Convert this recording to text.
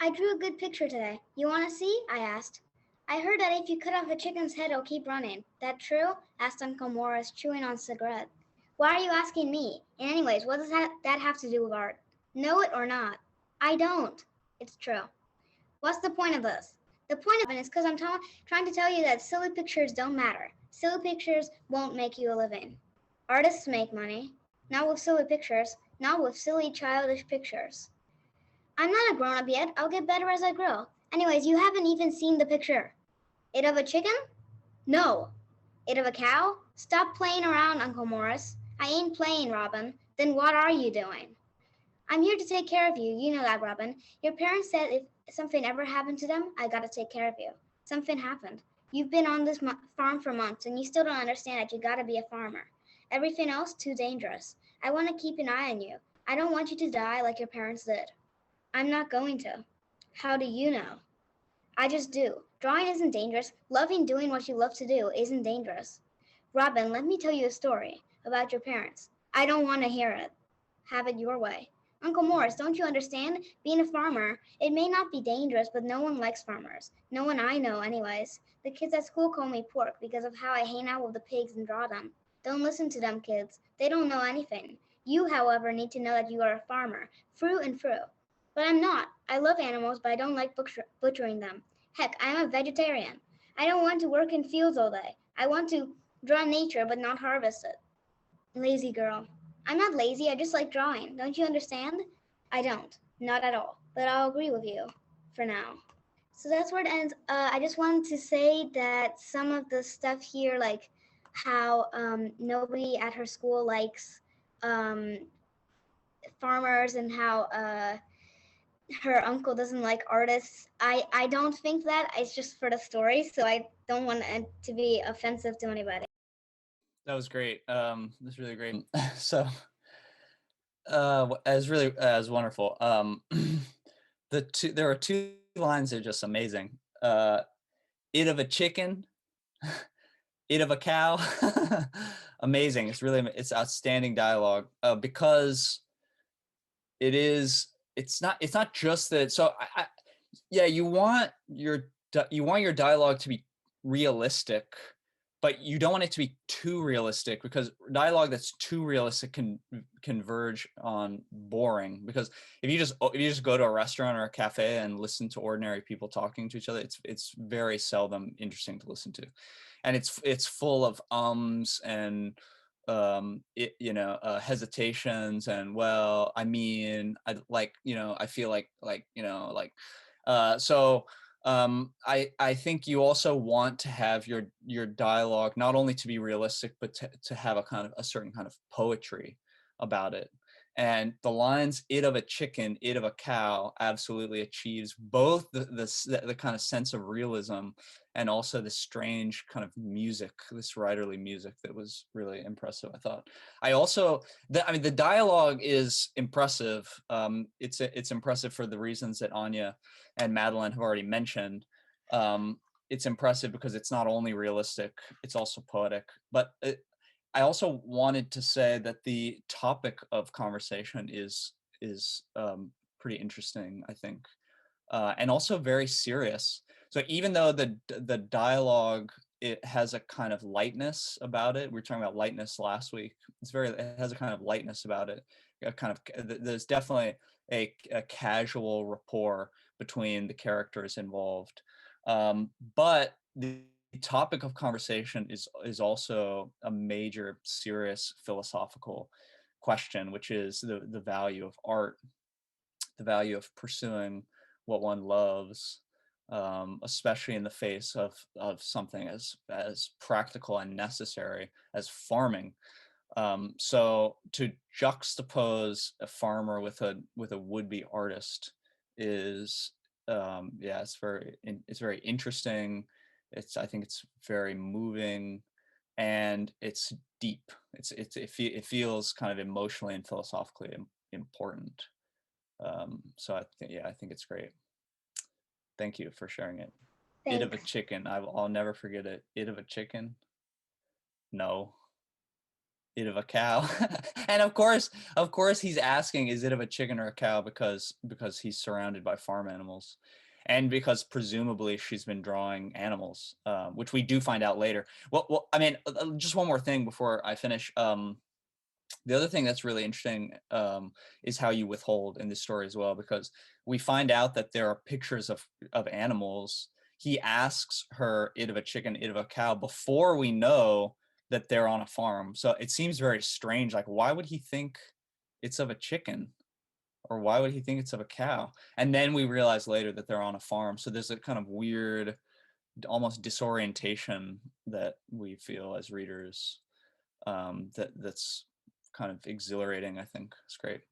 I drew a good picture today. You want to see? I asked. I heard that if you cut off a chicken's head, it'll keep running. That true? Asked Uncle Morris, chewing on a cigarette. Why are you asking me? And anyways, what does that have to do with art? Know it or not? I don't. It's true. What's the point of this? The point of it is because I'm trying to tell you that silly pictures don't matter. Silly pictures won't make you a living. Artists make money. Not with silly pictures. Not with silly childish pictures. I'm not a grown-up yet. I'll get better as I grow. Anyways, you haven't even seen the picture. It of a chicken? No. It of a cow? Stop playing around, Uncle Morris. I ain't playing, Robin. Then what are you doing? I'm here to take care of you. You know that, Robin. Your parents said if something ever happened to them, I gotta take care of you. Something happened. You've been on this farm for months, and you still don't understand that you gotta be a farmer. Everything else, too dangerous. I want to keep an eye on you. I don't want you to die like your parents did. I'm not going to. How do you know? I just do. Drawing isn't dangerous. Loving doing what you love to do isn't dangerous. Robin, let me tell you a story about your parents. I don't want to hear it. Have it your way. Uncle Morris, don't you understand? Being a farmer, it may not be dangerous, but no one likes farmers. No one I know, anyways. The kids at school call me Pork because of how I hang out with the pigs and draw them. Don't listen to them, kids. They don't know anything. You, however, need to know that you are a farmer, through and through. But I'm not. I love animals, but I don't like butchering them. Heck, I'm a vegetarian. I don't want to work in fields all day. I want to draw nature, but not harvest it. Lazy girl. I'm not lazy, I just like drawing. Don't you understand? I don't. Not at all. But I'll agree with you. For now. So that's where it ends. I just wanted to say that some of the stuff here, like how nobody at her school likes farmers and how her uncle doesn't like artists. I don't think that. It's just for the story, so I don't want it to be offensive to anybody. That was great. That's really great. So, as wonderful. There are two lines that are just amazing. It of a chicken, it of a cow. Amazing. It's outstanding dialogue because it's not just that. So yeah, you want your dialogue to be realistic, but you don't want it to be too realistic, because dialogue that's too realistic can converge on boring. Because if you just go to a restaurant or a cafe and listen to ordinary people talking to each other, it's very seldom interesting to listen to, and it's full of ums and hesitations and, well, I mean, I feel like so I think you also want to have your dialogue not only to be realistic, but to have a certain kind of poetry about it. And the lines "it of a chicken, it of a cow" absolutely achieves both the kind of sense of realism and also the strange kind of music, this writerly music that was really impressive, I thought. The dialogue is impressive. It's impressive for the reasons that Anya and Madeline have already mentioned. It's impressive because it's not only realistic, it's also poetic. But I also wanted to say that the topic of conversation is pretty interesting, I think, and also very serious. So even though the dialogue, it has a kind of lightness about it. We were talking about lightness last week. It has a kind of lightness about it. There's definitely a casual rapport between the characters involved. But the topic of conversation is also a major, serious philosophical question, which is the value of art, the value of pursuing what one loves, especially in the face of something as practical and necessary as farming. So to juxtapose a farmer with a would-be artist is it's very interesting. I think it's very moving, and it's deep. It feels kind of emotionally and philosophically important. So I think it's great. Thank you for sharing it. Thanks. It of a chicken. I'll never forget it. It of a chicken. No. it of a cow. And of course he's asking, is it of a chicken or a cow, because he's surrounded by farm animals, and because presumably she's been drawing animals, which we do find out later. Well, I mean, just one more thing before I finish. The other thing that's really interesting, is how you withhold in this story as well, because we find out that there are pictures of animals. He asks her, it of a chicken, it of a cow, before we know that they're on a farm. So it seems very strange. Like, why would he think it's of a chicken? Or why would he think it's of a cow? And then we realize later that they're on a farm. So there's a kind of weird, almost disorientation that we feel as readers, that's kind of exhilarating, I think. It's great.